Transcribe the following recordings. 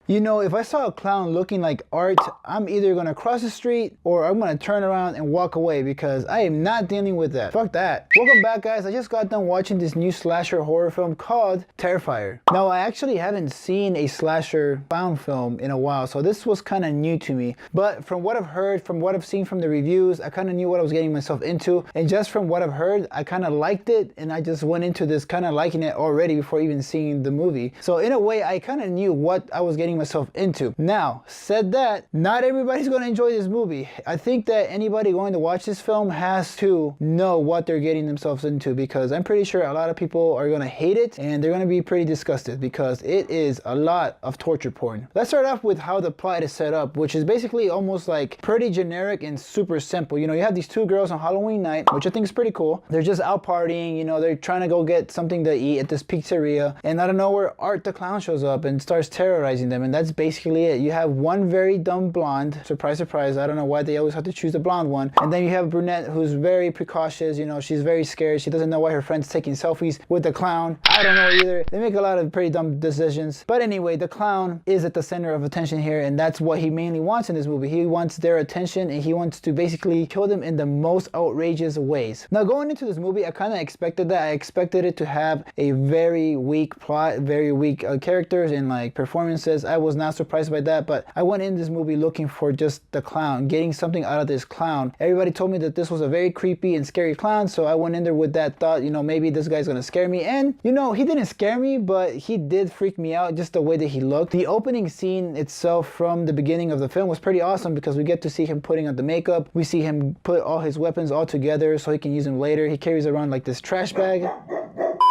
You know, if I saw a clown looking like art, I'm either gonna cross the street or I'm gonna turn around and walk away because I am not dealing with that. Fuck that. Welcome back, guys. I just got done watching this new slasher horror film called Terrifier. Now, I actually haven't seen a slasher clown film in a while, so this was kind of new to me. But from what I've heard, from what I've seen from the reviews, I kind of knew what I was getting myself into. And just from what I've heard, I kind of liked it, and I just went into this kind of liking it already before even seeing the movie. So in a way, I kind of knew what I was getting myself into. Now, said that, not everybody's going to enjoy this movie. I think that anybody going to watch this film has to know what they're getting themselves into, because I'm pretty sure a lot of people are going to hate it and they're going to be pretty disgusted because it is a lot of torture porn. Let's start off with how the plot is set up, which is basically almost like pretty generic and super simple. You know, you have these two girls on Halloween night, which I think is pretty cool. They're just out partying, you know, they're trying to go get something to eat at this pizzeria, and out of nowhere, Art the clown shows up and starts terrorizing them, and that's basically it. You have one very dumb blonde, surprise surprise, I don't know why they always have to choose the blonde one, and then you have a brunette who's very precautious, you know, she's very scared, she doesn't know why her friend's taking selfies with the clown. I don't know either. They make a lot of pretty dumb decisions, but anyway, the clown is at the center of attention here, and that's what he mainly wants in this movie. He wants their attention, and he wants to basically kill them in the most outrageous ways. Now, going into this movie, I kind of expected that. I expected it to have a very weak plot, very weak characters and like performances. I was not surprised by that, but I went in this movie looking for just the clown, getting something out of this clown. Everybody told me that this was a very creepy and scary clown, so I went in there with that thought, you know, maybe this guy's gonna scare me. And you know, he didn't scare me, but he did freak me out, just the way that he looked. The opening scene itself from the beginning of the film was pretty awesome because we get to see him putting on the makeup. We see him put all his weapons all together so he can use them later. He carries around like this trash bag.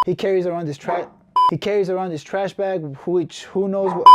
He carries around this trash bag, which who knows what.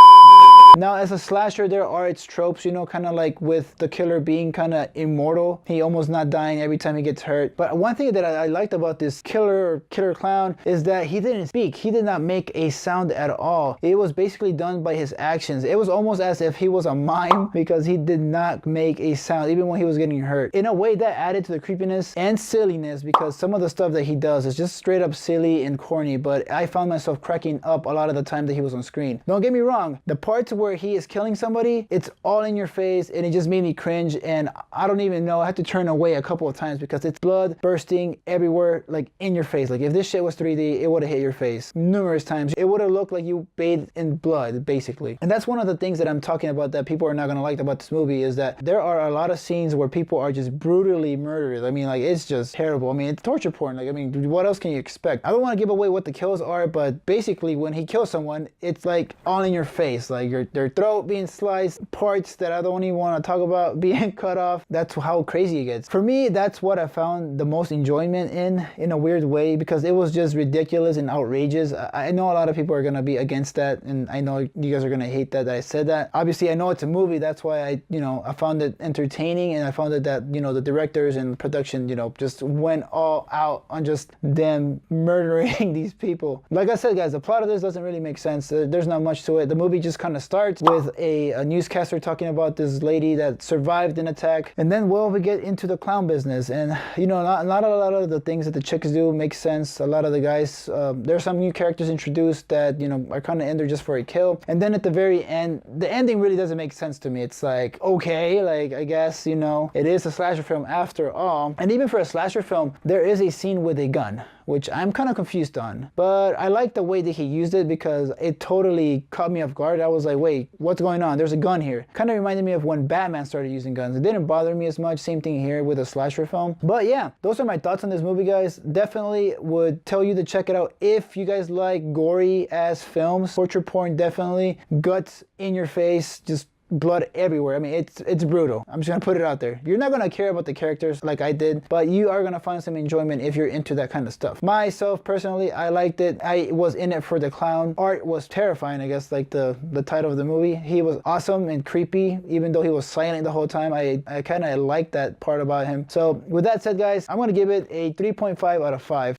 Now, as a slasher, there are its tropes, you know, kind of like with the killer being kind of immortal. He almost not dying every time he gets hurt. But one thing that I liked about this killer clown is that he didn't speak. He did not make a sound at all. It was basically done by his actions. It was almost as if he was a mime because he did not make a sound even when he was getting hurt. In a way, that added to the creepiness and silliness because some of the stuff that he does is just straight up silly and corny, but I found myself cracking up a lot of the time that he was on screen. Don't get me wrong, the parts where he is killing somebody, it's all in your face, and it just made me cringe, and I don't even know, I had to turn away a couple of times because it's blood bursting everywhere, like in your face. Like if this shit was 3D, it would have hit your face numerous times. It would have looked like you bathed in blood, basically. And that's one of the things that I'm talking about that people are not gonna like about this movie, is that there are a lot of scenes where people are just brutally murdered. I mean, like, it's just terrible. I mean, it's torture porn. Like, I mean, what else can you expect? I don't want to give away what the kills are, but basically when he kills someone, it's like all in your face, like their throat being sliced, parts that I don't even want to talk about being cut off. That's how crazy it gets. For me, that's what I found the most enjoyment in a weird way, because it was just ridiculous and outrageous. I know a lot of people are gonna be against that, and I know you guys are gonna hate that I said that. Obviously, I know it's a movie, that's why I found it entertaining, and I found it that, you know, the directors and production, you know, just went all out on just them murdering these people. Like I said, guys, the plot of this doesn't really make sense. There's not much to it. The movie just kind of starts with a newscaster talking about this lady that survived an attack, and then, well, we get into the clown business, and you know, not a lot of the things that the chicks do make sense. A lot of the guys, there's some new characters introduced that, you know, are kind of in there just for a kill, and then at the very end, the ending really doesn't make sense to me. It's like, okay, like, I guess, you know, it is a slasher film after all, and even for a slasher film, there is a scene with a gun, which I'm kind of confused on, but I like the way that he used it because it totally caught me off guard. I was like, wait, what's going on? There's a gun here. Kind of reminded me of when Batman started using guns. It didn't bother me as much. Same thing here with a slasher film. But yeah, those are my thoughts on this movie, guys. Definitely would tell you to check it out if you guys like gory ass films. Torture porn, definitely. Guts in your face, just blood everywhere. I mean, it's brutal. I'm just gonna put it out there. You're not gonna care about the characters like I did, but you are gonna find some enjoyment if you're into that kind of stuff. Myself, personally, I liked it. I was in it for the clown. Art was terrifying, I guess, like the title of the movie. He was awesome and creepy, even though he was silent the whole time. I kind of liked that part about him. So with that said, guys, I'm gonna give it a 3.5 out of 5.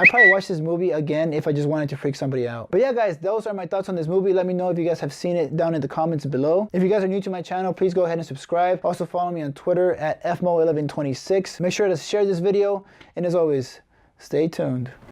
I'd probably watch this movie again if I just wanted to freak somebody out. But yeah, guys, those are my thoughts on this movie. Let me know if you guys have seen it down in the comments below. If you guys are new to my channel, please go ahead and subscribe. Also follow me on Twitter at FMO1126. Make sure to share this video, and as always, stay tuned.